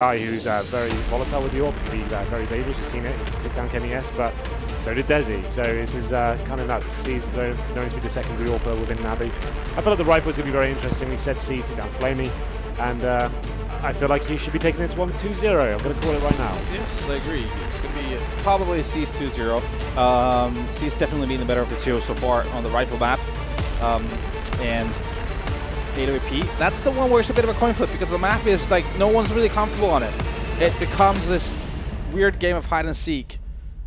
guy who's very volatile with the AWP, can be very dangerous. We've seen it, he took down Kenny S, but so did Desi. So this is kind of nuts. C's known to be the secondary AWPer within Navi. I feel like the rifle's going to be very interesting. We said C took down Flamey, and I feel like he should be taking it to 1-2-0. I'm going to call it right now. Yes, I agree. It's going to be probably C's 2-0. C's definitely been the better of the two so far on the rifle map. And AWP, that's the one where it's a bit of a coin flip because the map is like no one's really comfortable on it. It becomes this weird game of hide and seek,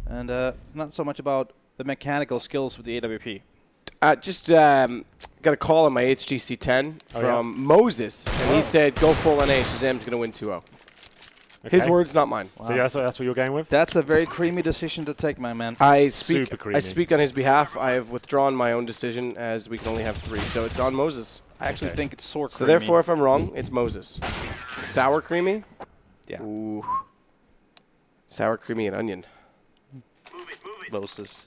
and not so much about the mechanical skills with the AWP. Just got a call on my HTC 10 from Moses, and he said, "Go full NA. ShahZaM's going to win 2-0." Okay. His words, not mine. Wow. So that's what you're going with? That's a very creamy decision to take, my man. I speak on his behalf. I have withdrawn my own decision as we can only have 3, so it's on Moses. I actually think it's sour creamy. So therefore, if I'm wrong, it's Moses. Sour creamy? Yeah. Ooh. Sour creamy and onion. Moses.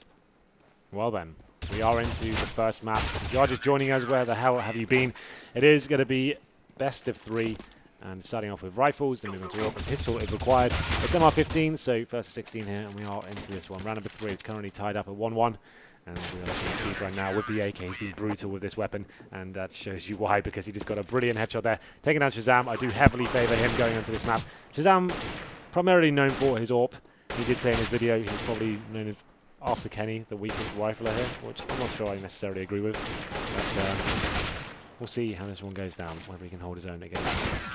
Well then, we are into the first map. If you're just joining us, where the hell have you been? It is going to be best of 3. And starting off with rifles, then moving to AWP, and pistol is required. It's MR15, so first 16 here, and we are into this one. Round number 3, it's currently tied up at 1-1. And we're looking at Siege right now with the AK. He's been brutal with this weapon, and that shows you why, because he just got a brilliant headshot there. Taking down ShahZaM, I do heavily favour him going onto this map. ShahZaM, primarily known for his AWP. He did say in his video he's probably known as, after Kenny, the weakest rifler here, which I'm not sure I necessarily agree with. But, we'll see how this one goes down, whether he can hold his own against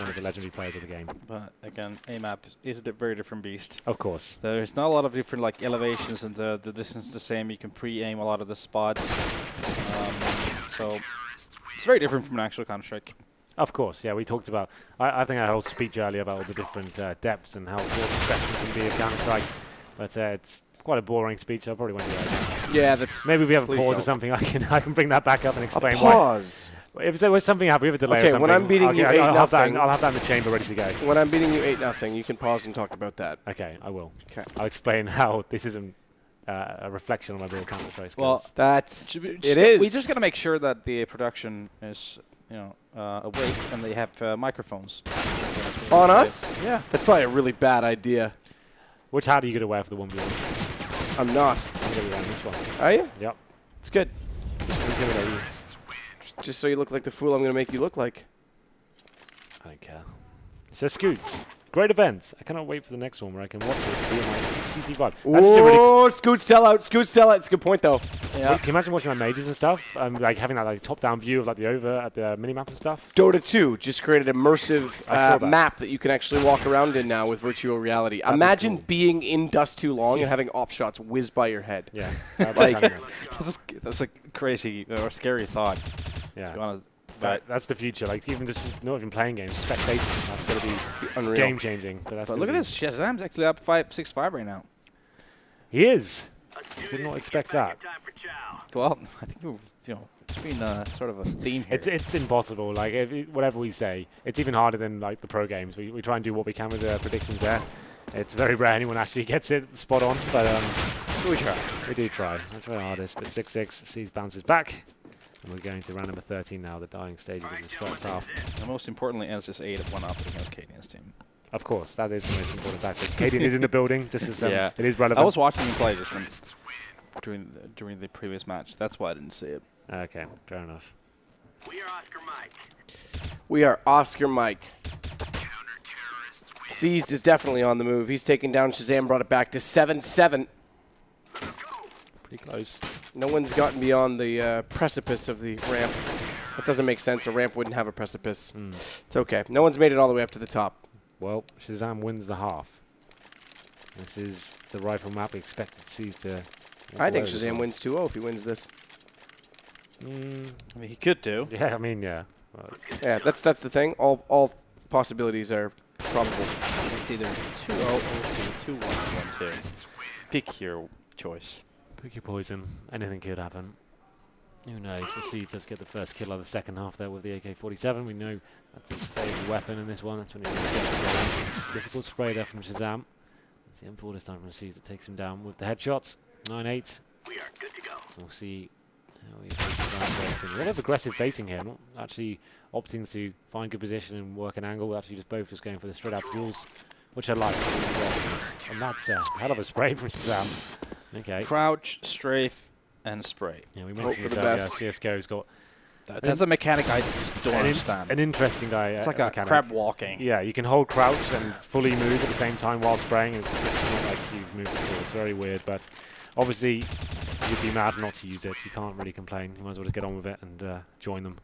one of the legendary players of the game. But again, AMAP is a very different beast. Of course. There's not a lot of different like elevations, and the distance is the same. You can pre-aim a lot of the spots. So it's very different from an actual Counter-Strike. Of course, yeah. We talked about, I think I had a whole speech earlier about all the different depths and how broad the spectrum can be of Counter-Strike. But it's quite a boring speech. I probably won't do that. Yeah, that's... Maybe we have a pause or something. I can bring that back up and explain why. Pause? If there was something happened, we have a delay or something. When I'm beating you 8-0, I'll have that in the chamber ready to go. When I'm beating you 8-0, you can pause and talk about that. Okay, I will. Okay. I'll explain how this isn't a reflection on my real Counter-Strike skills. Well, that's... We just got to make sure that the production is, awake and they have microphones. On us? Yeah. That's probably a really bad idea. Which hat are you going to wear for the 1v1? I'm not. I'm going to be wearing this one. Are you? Yep. It's good. Just so you look like the fool I'm going to make you look like. I don't care. So Scoots, great events. I cannot wait for the next one where I can watch it and be on my HTC vibe. Oh, Scoots sell out. Scoots sell out. It's a good point, though. Yeah. Can you imagine watching my majors and stuff? Like having that like top-down view of like the over at the minimap and stuff? Dota 2 just created an immersive map that you can actually walk around in now with virtual reality. That'd Imagine be cool. Being in dust too long and having op shots whiz by your head. Yeah. That's a crazy or scary thought. Yeah. That's the future. Like even just not even playing games, spectating. That's going to be unreal, game-changing. But look at this. ShahZaM's actually up 6-5 right now. He is. Did not expect that. Well, I think it's been sort of a theme here. It's impossible. Like whatever we say, it's even harder than like the pro games. We try and do what we can with the predictions there. It's very rare anyone actually gets it spot on, but we try. We do try. That's our hardest. But 6-6 sees bounces back. And we're going to round number 13 now, the dying stages of this first half. And most importantly, NSS 8 at 1 up against Cadian's team. Of course, that is the most important factor. Cadian is in the building, just as it is relevant. I was watching him play just during the previous match. That's why I didn't see it. Okay, fair enough. We are Oscar Mike. We are Oscar Mike. Seized is definitely on the move. He's taken down ShahZaM, brought it back to 7-7. Pretty close. No one's gotten beyond the precipice of the ramp. That doesn't make sense. A ramp wouldn't have a precipice. It's okay. No one's made it all the way up to the top. Well, ShahZaM wins the half. This is the rifle map. We expected C's to... I think ShahZaM wins 2-0 if he wins this. I mean, he could do. Yeah, I mean, yeah. Yeah, that's the thing. All possibilities are probable. It's either 2-0 or 2-1, 1-2. Pick your choice. Pick your poison. Anything could happen. Who knows? We'll see. Does get the first kill of the second half there with the AK-47. We know that's his favourite weapon in this one. That's when he really gets it going. Difficult spray there from ShahZaM. It's the M4 this time from C's that takes him down with the headshots. 9-8. We are good to go. So we'll see A lot of aggressive baiting here, not actually opting to find good position and work an angle, actually just going for the straight up duels, which I like. And that's a hell of a spray from ShahZaM. Okay. Crouch, strafe, and spray. Yeah, we mentioned for the that best. CSGO's got That's a mechanic I just don't understand. an interesting guy. It's like a mechanic. crab walking. Yeah, you can hold crouch and fully move at the same time while spraying. It's not like you've moved before. It's very weird, but obviously you'd be mad not to use it. You can't really complain. You might as well just get on with it and join them.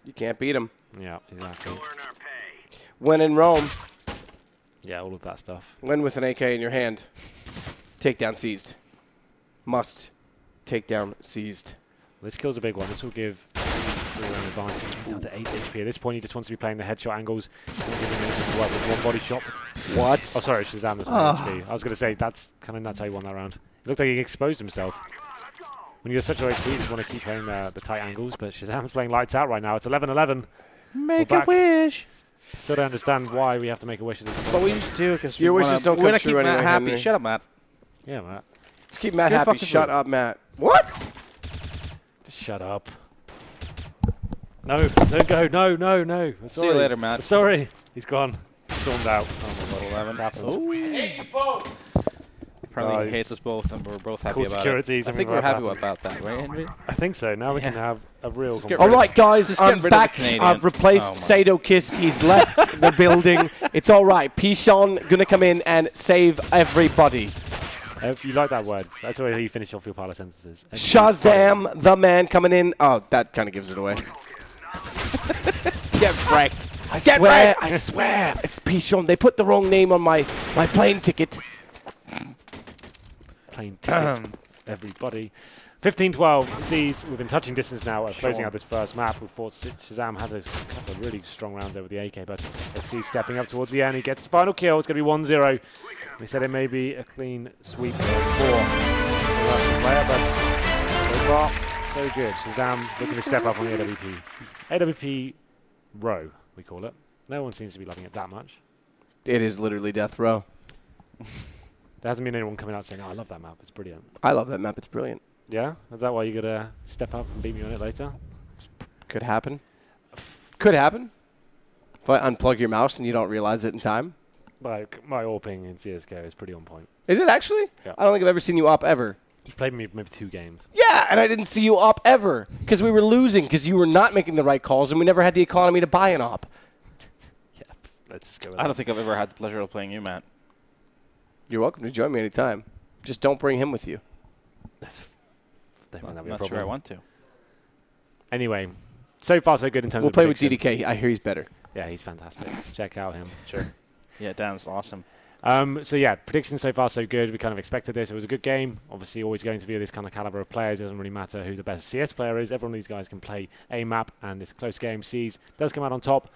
You can't beat them. Yeah, exactly. Go earn our pay. When in Rome, Yeah, all of that stuff. win with an AK in your hand. Takedown seized. Must. Takedown seized. This kill's a big one. This will give an advantage. Down to 8 HP. At this point, he just wants to be playing the headshot angles. Not giving anything to work with one body shot. What? Oh, sorry, ShahZaM was on HP. I was going to say, that's kind of nuts how he won that round. It looked like he exposed himself. When you're such a HP, you just want to keep playing the tight angles, but ShahZaM's playing lights out right now. It's 11-11. Make We're a back. wish. Still don't understand why we have to make a wish at this But we point. just do because Your wishes don't come We're gonna true keep Matt anyway, happy. Henry. Shut up, Matt. Yeah, Matt. Let's keep Matt Get happy. fucking Shut through. up, Matt. What? Just shut up. No, don't go. No, no, no. I'm See you sorry. later, Matt. Sorry. He's gone. Stormed out. Oh, my God. 11. Happens. Probably Guys. hates us both, and we're both happy Cool about security, it. I something think we're like happy that. about that, right, Henry? I think so. Now we can Yeah. have a real Let's get All rid of- right, guys, Just get I'm rid of the back. Canadian. I've replaced Oh, Sado Kist. He's left the building. It's all right. Pishon gonna come in and save everybody. You like that word. That's the way you finish off your pile of sentences. ShahZaM, the man, coming in. Oh, that kind of gives it away. Get wrecked. I swear, I swear. It's Pishon. They put the wrong name on my plane ticket. Plane ticket. Everybody. 15-12 C's within touching distance now of closing out this first map. We thought ShahZaM had a couple of really strong rounds over the AK, but let's see stepping up towards the end. He gets the final kill. It's going to be 1-0. We said it may be a clean sweep for the Russian player, but so far, so good. ShahZaM looking to step up on the AWP. AWP row, we call it. No one seems to be loving it that much. It is literally death row. There hasn't been anyone coming out saying, oh, I love that map. It's brilliant. I love that map. It's brilliant. Yeah? Is that why you're going to step up and beat me on it later? Could happen. Could happen. If I unplug your mouse and you don't realize it in time. Like, my AWPing in CSGO is pretty on point. Is it actually? Yeah. I don't think I've ever seen you up ever. You've played me maybe 2 games. Yeah, and I didn't see you up ever because we were losing because you were not making the right calls and we never had the economy to buy an op. Yeah, let's go with I that. don't think I've ever had the pleasure of playing you, Matt. You're welcome to join me anytime. Just don't bring him with you. Don't think I'm that'd be a not problem. sure I want to. Anyway, so far so good in terms We'll of play with prediction. DDK. I hear he's better. Yeah, he's fantastic. Check out him. Sure. Yeah, Dan's awesome. So yeah, predictions so far so good. We kind of expected this. It was a good game. Obviously, always going to be this kind of caliber of players. It doesn't really matter who the best CS player is. Every one of these guys can play a map, and it's a close game. C's does come out on top.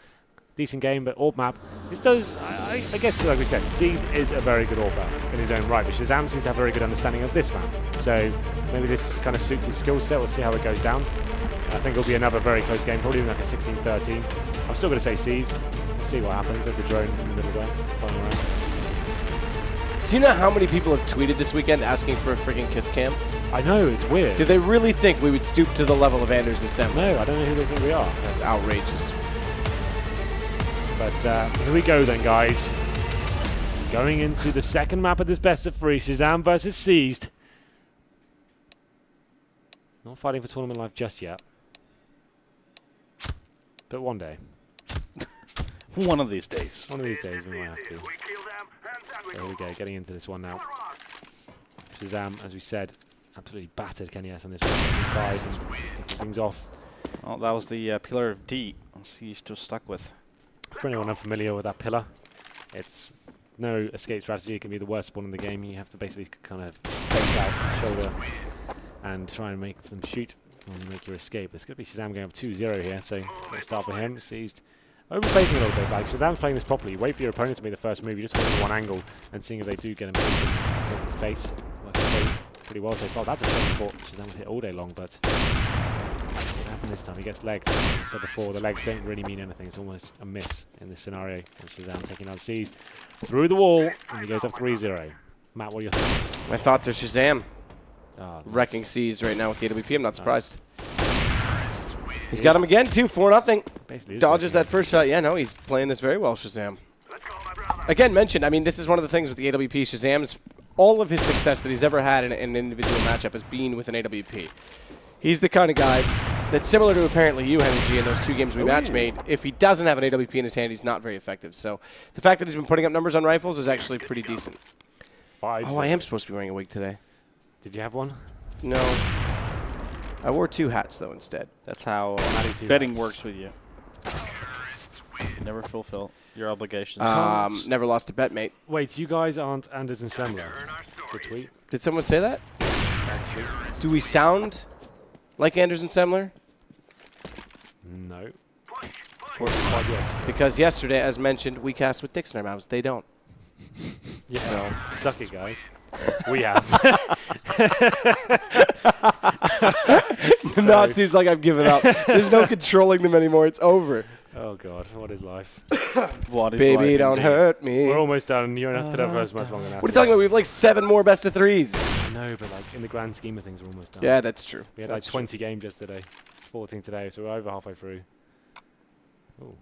Decent game, but AWP map. This does, I guess, like we said, C's is a very good AWP map in his own right, but ShahZaM seems to have a very good understanding of this map. So maybe this kind of suits his skill set. We'll see how it goes down. I think it'll be another very close game, probably like a 16-13. I'm still going to say C's. We'll see what happens at the drone in the middle there, flying around. Do you know how many people have tweeted this weekend asking for a freaking kiss cam? I know, it's weird. Do they really think we would stoop to the level of Anders and Sam? No, I don't know who they think we are. That's outrageous. But here we go then, guys. Going into the second map of this best of 3, ShahZaM versus Seized. Not fighting for tournament life just yet. But one day. One of these days. One of these days we might have to. We kill them, and then we There we go, getting into this one now. ShahZaM, as we said, absolutely battered Kenny S on this one. Guys and kicking things off. Oh, that was the pillar of D. He's still stuck with. For anyone unfamiliar with that pillar, it's no escape strategy. It can be the worst one in the game. You have to basically kind of face out, shoulder, and try and make them shoot and make your escape. It's going to be ShahZaM going up 2-0 here, so let's start for him. Seized. Overfacing a little bit. Like ShahZaM's playing this properly. Wait for your opponent to make the first move. You just hold in one angle and seeing if they do get him go for the face. Working pretty well so far. That's a second thought. ShahZaM's hit all day long, but what happened this time? He gets legs. As I said before, the legs don't really mean anything. It's almost a miss in this scenario. And ShahZaM taking out Seized through the wall, and he goes up 3-0. Matt, what are your thoughts? My thoughts are ShahZaM. Oh, nice. Wrecking C's right now with the AWP. I'm not surprised. He's got him again, too, 4-0. Basically is Dodges breaking that first shot. Yeah, no, he's playing this very well, ShahZaM. Let's go, my brother. Again, mentioned, I mean, this is one of the things with the AWP. ShahZaM's, all of his success that he's ever had in an individual matchup has been with an AWP. He's the kind of guy that's similar to apparently you, Henry G, in those 2 games we match made. If he doesn't have an AWP in his hand, he's not very effective. So the fact that he's been putting up numbers on rifles is actually pretty decent. 5. Oh, I am supposed to be wearing a wig today. Did you have one? No. I wore 2 hats, though, instead. That's how betting works with you. You never fulfill your obligations. Never lost a bet, mate. Wait, you guys aren't Anders and Semler? The tweet? Did someone say that? Do we sound like Anders and Semler? No. Because yesterday, as mentioned, we cast with dicks in our mouths. They don't. Yeah. So. Suck it, guys. We have. No, it seems like I've given up. There's no controlling them anymore. It's over. Oh, God. What is life? What is Baby, life don't indeed? hurt me. We're almost done. You don't have to put up for us much longer now. What are you talking about? We have like 7 more best of 3s. No, but like in the grand scheme of things, we're almost done. Yeah, that's true. We had That's like 20 games yesterday, 14 today, so we're over halfway through. Ooh.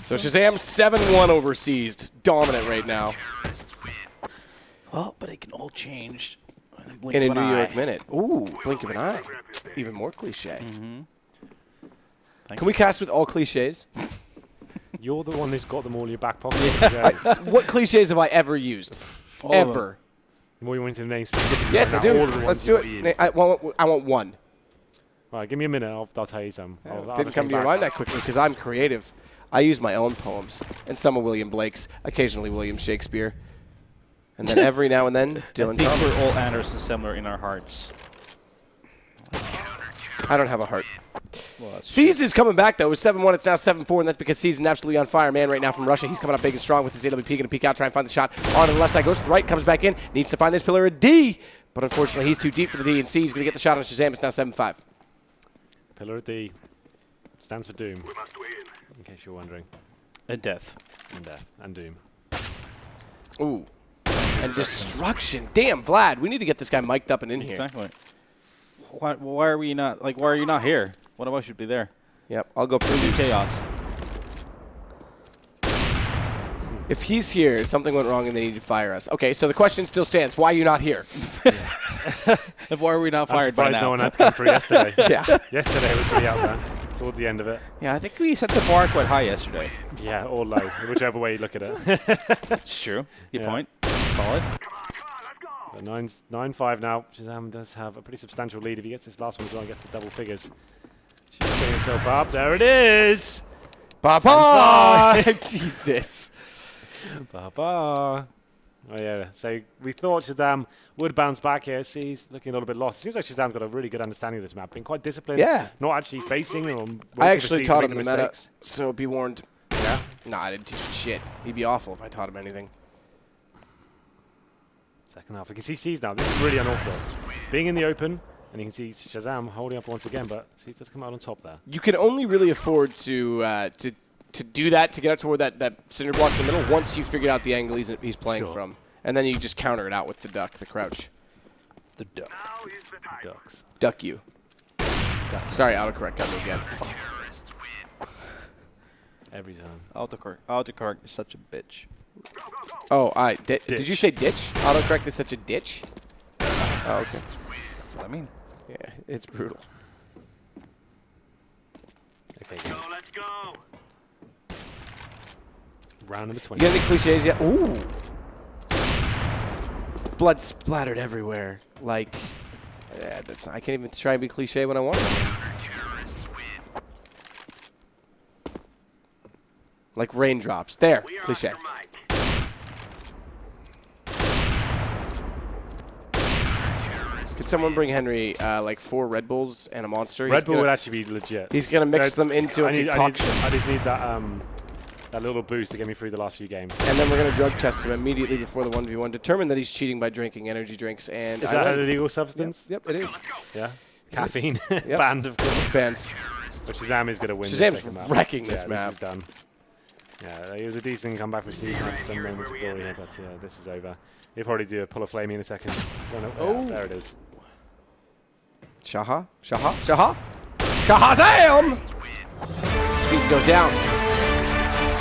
So ShahZaM 7-1 overseas. Dominant right now. Well, but it can all change In a New York minute. Ooh, blink of an eye. Even more cliche. Can we cast with all cliches? You're the one who's got them all in your back pocket. Yeah. What cliches have I ever used? All of them. Ever. The more you want to name specifically. Yes, I right do. now, all of the ones Let's you've do got it. used. I want one. All right, give me a minute. I'll tell you some. I'll Didn't come to your mind that quickly because I'm creative. I use my own poems and some of William Blake's, occasionally William Shakespeare. And then every now and then, I Dylan think Thomas. we're all Anders and Semler in our hearts. I don't have a heart. Well, that's C's is coming back, though. It was 7-1. It's now 7-4, and that's because C's is absolutely on fire. Man right now from Russia. He's coming up big and strong with his AWP. Going to peek out, try and find the shot. On to the left side, goes to the right, comes back in. Needs to find this pillar of D. But unfortunately, he's too deep for the D, and C's going to get the shot on ShahZaM. It's now 7-5. Pillar of D stands for Doom, We must win. in case you're wondering. and death. And Death and Doom. Ooh. And destruction. Damn, Vlad. We need to get this guy mic'd up and in here. Exactly. Why are we not, like, why are you not here? One of us should be there. Yep, I'll go produce. Chaos. If he's here, something went wrong and they need to fire us. Okay, so the question still stands. Why are you not here? Why are we not I'm fired by surprised now? no one had to come through yesterday. Yeah. Yesterday was pretty out there, toward the end of it. Yeah, I think we set the bar quite high yesterday. Yeah, or low, whichever way you look at it. It's true. Good Yeah. point. Solid. But 9-5 now. ShahZaM does have a pretty substantial lead. If he gets this last one as well and gets the double figures, should bring himself up. There it is! Bye-bye! Jesus. Ba-ba. Oh, yeah. So we thought ShahZaM would bounce back here. See, he's looking a little bit lost. It seems like ShahZam's got a really good understanding of this map. Been quite disciplined. Yeah. Not actually facing or I actually taught him the the meta, mistakes. so be warned. Yeah. Nah, I didn't teach him shit. He'd be awful if I taught him anything. Second half. We can see C's now. This is really unorthodox. Being in the open, and you can see ShahZaM holding up once again, but C's does come out on top there. You can only really afford to do that, to get out toward that cinder block in the middle, once you figure out the angle he's playing Sure. from. And then you just counter it out with the duck, the crouch. The duck. Now is the time. Ducks. Duck you. Sorry, autocorrect got me again. Every time. Autocorrect is such a bitch. Oh, did you say ditch? Autocorrect is such a ditch? Oh, okay. That's what I mean. Yeah, it's brutal. Okay, So guys. let's go. Round number You 20. got any cliches yet? Ooh. Blood splattered everywhere. Like, yeah, that's not, I can't even try and be cliche when I want to. Like raindrops. There, We are cliche. on your mic. Could someone bring Henry like 4 Red Bulls and a Monster? Red Bull would actually be legit. He's gonna mix them into a I concoction. just need that that little boost to get me through the last few games. And then we're going to drug test him immediately before the 1v1. Determine that he's cheating by drinking energy drinks. And Is I that win. an illegal substance? Yep, it is. Yeah. Caffeine. Yep. Banned, of course. Banned. But ShahZaM is going to win this ShahZam's second map. wrecking this yeah, map. This is done. Yeah, it was a decent comeback for Steve. Had some moments of glory here, but this is over. He'll probably do a pull of flame in a second. Oh, no, Oh. there it is. ShahZaM! Seas goes down.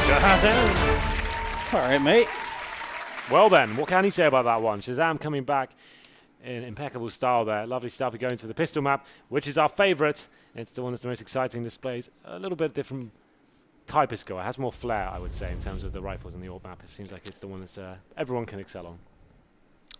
ShahZaM. All right, mate. Well then, what can he say about that one? ShahZaM coming back in impeccable style there. Lovely stuff. We go into the pistol map, which is our favourite. It's the one that's the most exciting. Displays a little bit different type of score. It has more flair, I would say, in terms of the rifles and the AWP map. It seems like it's the one that's everyone can excel on.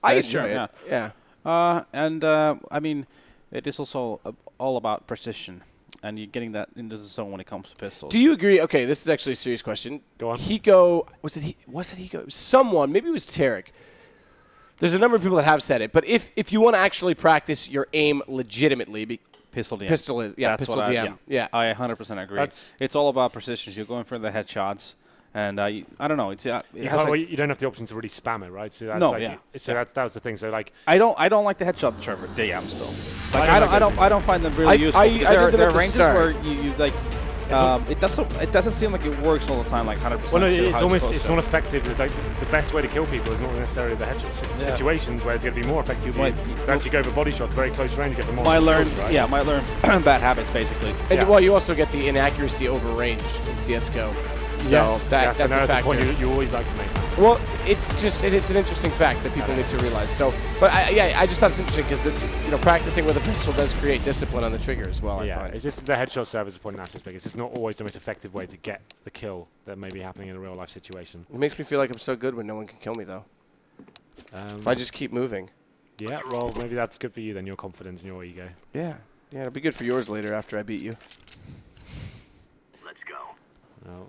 I Sure, enjoy it. Yeah. I mean, it is also all about precision, and you're getting that into the zone when it comes to pistols. Do you agree? Okay, this is actually a serious question. Go on. Was it Hiko? Someone, maybe it was Tarek. There's a number of people that have said it, but if you want to actually practice your aim legitimately, Pistol DM. pistol is pistol DM. Yeah. I 100% agree. It's all about precision. You're going for the headshots, and I don't know. It's You don't have the option to really spam it, right? So that's No, like, yeah. So that was the thing. So like, I don't like the headshot Trevor DM still. Like I don't like I don't find them really useful. I Because did them there at are the ranges start. where you like. It doesn't seem like it works all the time, like 100%. well, no, to it's how almost supposed it's to. not effective. Like, the best way to kill people is not necessarily the headshot situations where it's going to be more effective. Might- to actually go for body shots, very close range, get the more. Might learn, kills, right? yeah, might learn bad habits basically. And Yeah. well, you also get the inaccuracy over range in CS:GO. So Yes, that's and a that's the factor. point you always like to make. Well, it's an interesting fact that people need to realize. So, but I just thought it's interesting because practicing with a pistol does create discipline on the trigger as well. I Yeah, find. it's just the headshot serve is a point in that aspect. It's just not always the most effective way to get the kill that may be happening in a real life situation. It makes me feel like I'm so good when no one can kill me though. If I just keep moving. Yeah, well, maybe that's good for you then, your confidence and your ego. Yeah, it'll be good for yours later after I beat you. Let's go. Oh,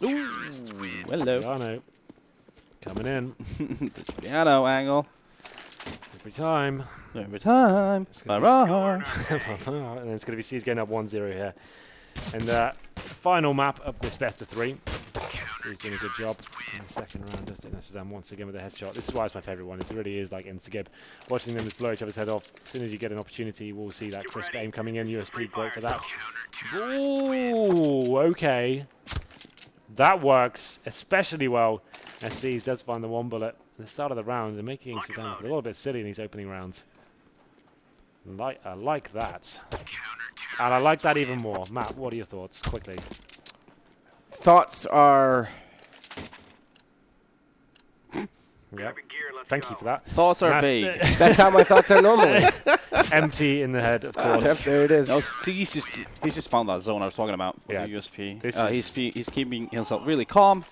Hello. Piano coming in Piano angle. every time. Every time. It's gonna Ba-ra. and it's going to be C's getting up 1-0 here. And the final map of this best of 3. He's doing a good job in the second round. ShahZaM once again with a headshot. This is why it's my favourite one. It really is like Instagib. Watching them just blow each other's head off. As soon as you get an opportunity, we'll see that crisp aim coming in. USP, great for that. Ooh, okay. That works especially well. SCs does find the one bullet at the start of the round and making ShahZaM look a little bit silly in these opening rounds. I like that. And I like that even more. Matt, what are your thoughts? Quickly. Thoughts are Yep. Gear, let's Thank go. you for that. Thoughts are That's vague. that's how my thoughts are normally. Empty in the head, of course. Yep, there it is. No, see, he's just found that zone I was talking about with Yeah. the USP. This He's keeping himself really calm.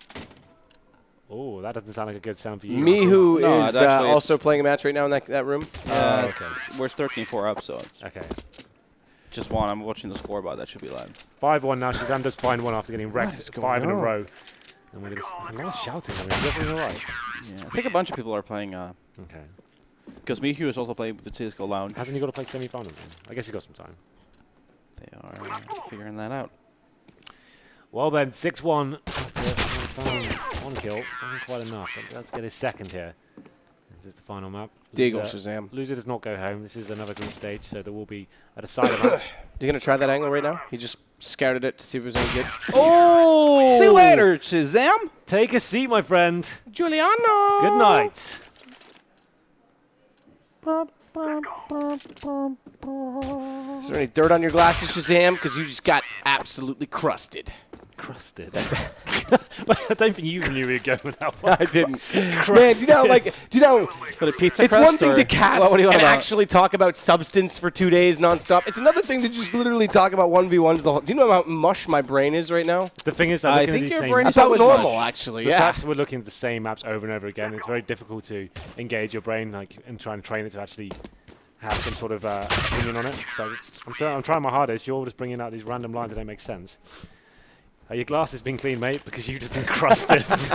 Oh, that doesn't sound like a good sound for you. Me, who No, is it's actually- also playing a match right now in that room. Okay. We're 13-4 up, so it's Okay. just one. I'm watching the scoreboard. That should be live. 5-1 now. ShahZaM does find one after getting is wrecked going 5 in a on? row. And we're gonna a lot of shouting. I mean, is everything all right? Yeah, I think a bunch of people are playing. Okay. Because Mihu is also playing with the CS:GO Lounge. Hasn't he got to play semi-final then? I guess he's got some time. They are figuring that out. Well then, 6-1. One kill. Not quite enough. But let's get his second here. This is the final map. Deagle Loser- ShahZaM. Loser does not go home. This is another group stage, so there will be a decider match. You gonna try that angle right now? He just scouted it to see if it was any good. Oh! See you later, ShahZaM. Take a seat, my friend. Giuliano. Good night. Is there any dirt on your glasses, ShahZaM? Because you just got absolutely crusted. Crusted. I don't think you knew we were going with that one. I didn't. Man, do you know? For the pizza It's crust one thing or- to cast What do you want and about? actually talk about substance for 2 days nonstop. It's another thing to just literally talk about 1v1s the whole. Do you know how much my brain is right now? The thing is, I looking think at these your same brain maps, is About always normal, mush. actually. the Yeah. fact we're looking at the same maps over and over again, it's very difficult to engage your brain and try and train it to actually have some sort of opinion on it. But I'm trying my hardest. You're just bringing out these random lines that don't make sense. Your glass has been clean, mate, because you've just been crusted. Was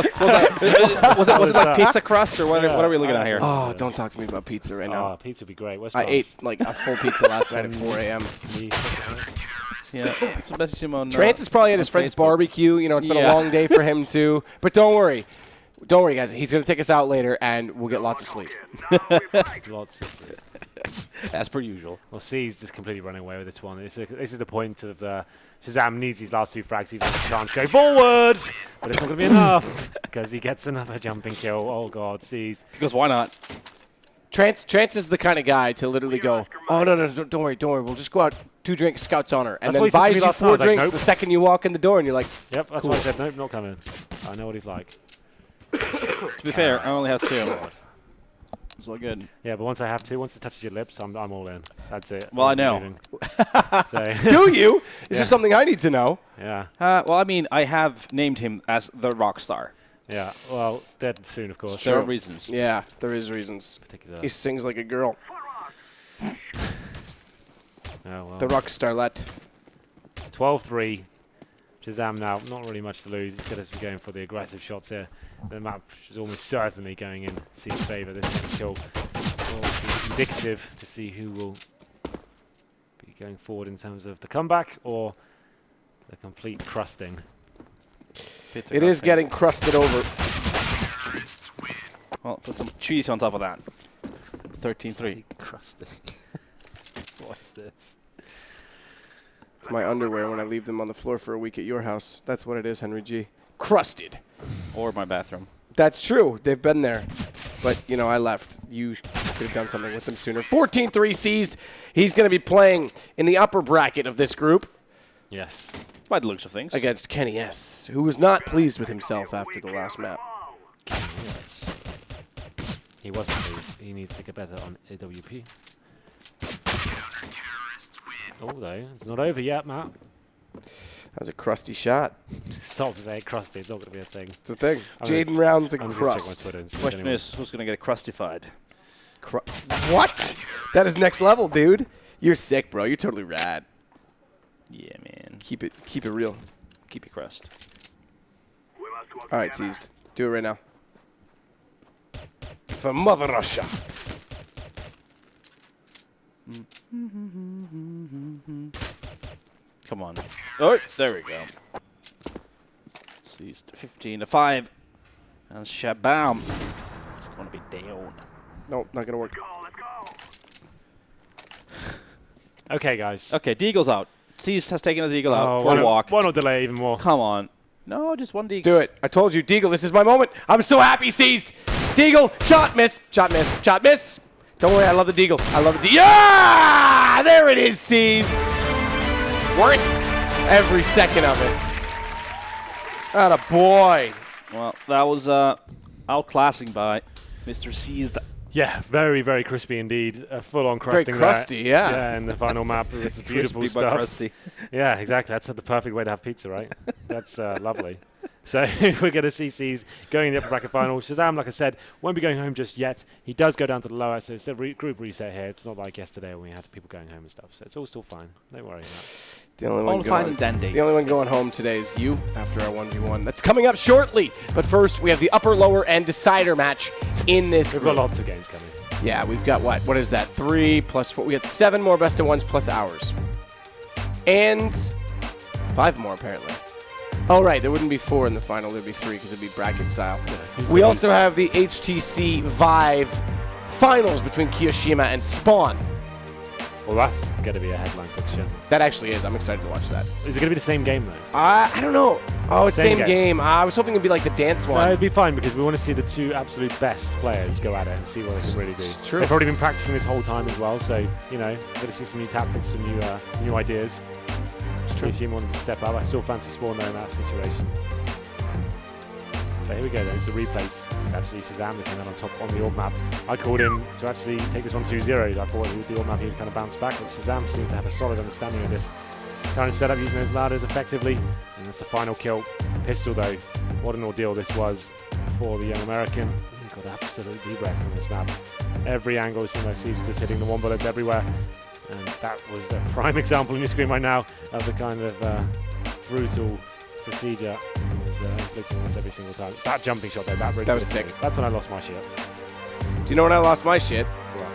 it like pizza crust or what? Yeah, What are we looking at here? Oh, don't talk to me about pizza right now. Oh, pizza would be great. Where's I France? ate like a full pizza last night at 4 a.m. Me. Yeah, it's the best Jim on. Trance is probably at his on friend's Facebook. barbecue. You know, it's been Yeah. a long day for him too. But don't worry, guys. He's gonna take us out later, and we'll get lots of sleep. Lots of as per usual. Well, C's just completely running away with this one. This is the point of the ShahZaM needs these last 2 frags. He has a chance to go forward, but it's not going to be enough because he gets another jumping kill. Oh God, C's. Because why not? Trance is the kind of guy to literally go, oh, no, don't worry. We'll just go out, 2 drinks, Scout's honor. And That's then what he said to me buys you last night. I 4 was like, drinks nope. the second you walk in the door, and you're like, Yep, that's cool. why I said, nope, not coming. I know what he's like. To be fair, I only have 2. It's all good. Yeah, but once I have 2, once it touches your lips, I'm all in. That's it. Well, I I'm know. leaving. So, do you? Is Yeah. there something I need to know? yeah. Well, I mean, I have named him as the rock star. Yeah, well, dead soon, of course. There are reasons. Yeah, there is reasons. Particular. He sings like a girl. Oh, well. The rock starlet. 12-3. ShahZaM now, not really much to lose. He's going to be going for the aggressive shots here. The map is almost certainly going in C's favour. This next kill will be indicative to see who will be going forward in terms of the comeback or the complete crusting. It is getting crusted over. Well, put some cheese on top of that. 13-3. Crusting. What's this? It's my underwear when I leave them on the floor for a week at your house. That's what it is, Henry G. Crusted. Or my bathroom. That's true. They've been there. But, you know, I left. You could have done something with them sooner. 14-3 seized. He's going to be playing in the upper bracket of this group Yes. By the looks of things. against Kenny S., who was not pleased with himself after the last map. Yes. He wasn't pleased. He needs to get better on AWP. Oh, though. It's not over yet, Matt. That was a crusty shot. Stop saying crusty. It's not going to be a thing. It's a thing. I'm gonna- Jaden Round's a I'm just gonna check my crust. Twitter and see if Question anyone- is, who's going to get crustified? What? That is next level, dude. You're sick, bro. You're totally rad. Yeah, man. Keep it real. Keep your crust. All right, seized. Do it right now. For Mother Russia. Come on. Oh, there we go. Seized 15-5. And ShahZaM. It's going to be down. No, not gonna work. Okay, guys. Okay, Deagle's out. Seized has taken a Deagle out for why a not- walk. Why not delay even more? Come on. No, just one Deagle. Do it. I told you, Deagle, this is my moment. I'm so happy, seized. Deagle, shot, miss, shot, miss, shot, miss. Don't worry, I love the Deagle. I love the Yeah! There it is, seized. Worth every second of it. Atta boy. Well, that was outclassing by Mr. Seized. Yeah, very, very crispy indeed. Full-on Very crusting. crusty, there. yeah. Yeah, in the final map. It's beautiful Crispy but stuff. crusty. Yeah, exactly. That's the perfect way to have pizza, right? That's lovely. So we're going to see C's going in the upper bracket final. ShahZaM, like I said, won't be going home just yet. He does go down to the lower, so it's a group reset here. It's not like yesterday when we had people going home and stuff. So it's all still fine. Don't worry about it. The only All one fine going, and dandy. the only one going home today is you after our 1v1. That's coming up shortly. But first, we have the upper, lower, and decider match in this We've group. got lots of games coming. Yeah, we've got what? What is that? 3 plus 4. We got 7 more best of ones plus ours. And 5 more, apparently. Oh, right. There wouldn't be 4 in the final. There'd be 3 because it'd be bracket style. We also have the HTC Vive finals between Kiyoshima and Spawn. Well, that's going to be a headline fixture. That actually is. I'm excited to watch that. Is it going to be the same game, though? I don't know. Oh, it's Same same game. game. I was hoping it'd be like the dance No, one. it'd be fine because we want to see the 2 absolute best players go at it and see what they can really do. It's true. They've already been practicing this whole time as well, so, you know, got to see some new tactics, some new ideas. It's true. Team wanted to step up. I still fancy Spawn there in that situation. But here we go then, it's the replays. It's actually ShahZaM that came out on top on the orb map. I called him to actually take this one 2-0. I thought with the orb map he would kind of bounce back, but ShahZaM seems to have a solid understanding of this current setup, using those ladders effectively. And that's the final kill. Pistol though, what an ordeal this was for the young American. He got absolutely wrecked on this map. Every angle, similar season, just hitting the 1 bullet everywhere. And that was a prime example on your screen right now of the kind of brutal procedure was inflicting almost every single time. That jumping shot there, that really That was did it. sick. That's when I lost my shit. Do you know when I lost my shit? Well,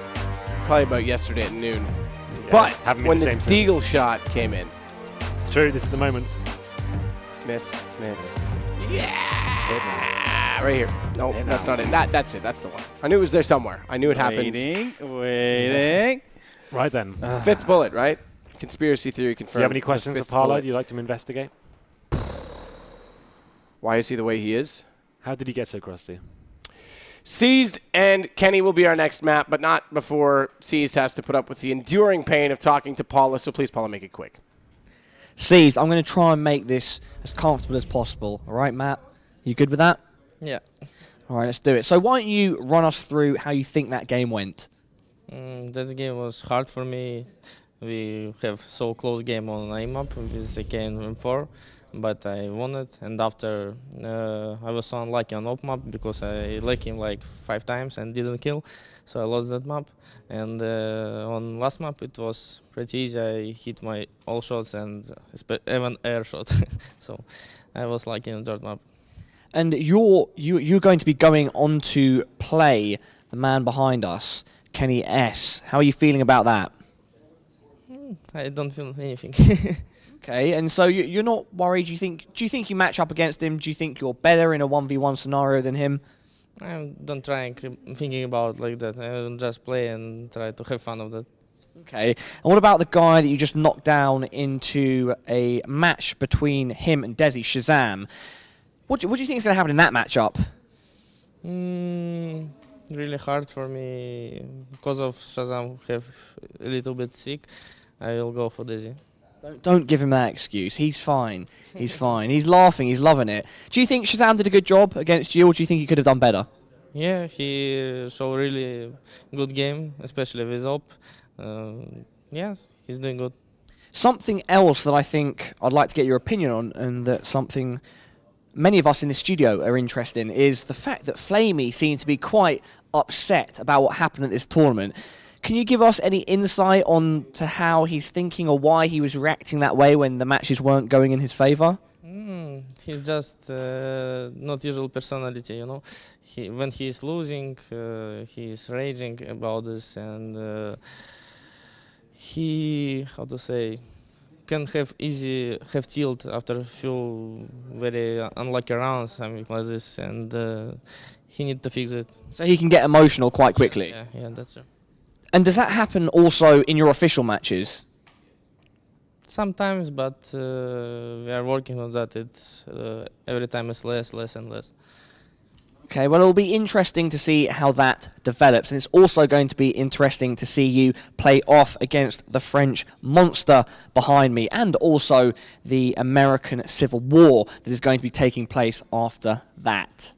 Probably about yesterday at noon. yeah, But haven't been when the same since. Deagle shot came in. It's true, this is the moment. Miss. Hit Yeah! Right here. No, Hit that's now. not it. That's it. That's the one. I knew it was there somewhere. I knew it happened. Waiting. Right then. 5th bullet, right? Conspiracy theory confirmed. Do you have any questions The for fifth Parla bullet. you'd like to investigate? Why is he the way he is? How did he get so crusty? Seized and Kenny will be our next map, but not before Seized has to put up with the enduring pain of talking to Paula, so please, Paula, make it quick. Seized, I'm going to try and make this as comfortable as possible. All right, Matt? You good with that? Yeah. All right, let's do it. So why don't you run us through how you think that game went? That game was hard for me. We have so close game on A map with the KN4, but I won it. And after I was so unlucky on op map because I let him like 5 times and didn't kill, so I lost that map. And on last map it was pretty easy. I hit my all shots and even air shots, so I was lucky in the third map. And you're going to be going on to play the man behind us, Kenny S. How are you feeling about that? I don't feel anything. Okay, and so you're not worried. Do you think you match up against him? Do you think you're better in a 1v1 scenario than him? I don't try thinking about like that. I will just play and try to have fun of that. Okay, and what about the guy that you just knocked down into a match between him and Desi, ShahZaM? What do you think is going to happen in that matchup? Really hard for me because of ShahZaM have a little bit sick. I will go for Desi. Don't give him that excuse. He's fine. He's fine. He's laughing. He's loving it. Do you think ShahZaM did a good job against you, or do you think he could have done better? Yeah, he showed really good game, especially with op. Yes, he's doing good. Something else that I think I'd like to get your opinion on, and that something many of us in the studio are interested in, is the fact that Flamey seemed to be quite upset about what happened at this tournament. Can you give us any insight on to how he's thinking or why he was reacting that way when the matches weren't going in his favour? He's just not usual personality, you know. When he's losing, he's raging about this, and he, how to say, can have tilt after a few very unlucky rounds, something like this, and he needs to fix it. So he can get emotional quite quickly. Yeah, that's true. And does that happen also in your official matches? Sometimes, but we are working on that. It's every time it's less and less. Okay, well, it'll be interesting to see how that develops, and it's also going to be interesting to see you play off against the French monster behind me, and also the American Civil War that is going to be taking place after that.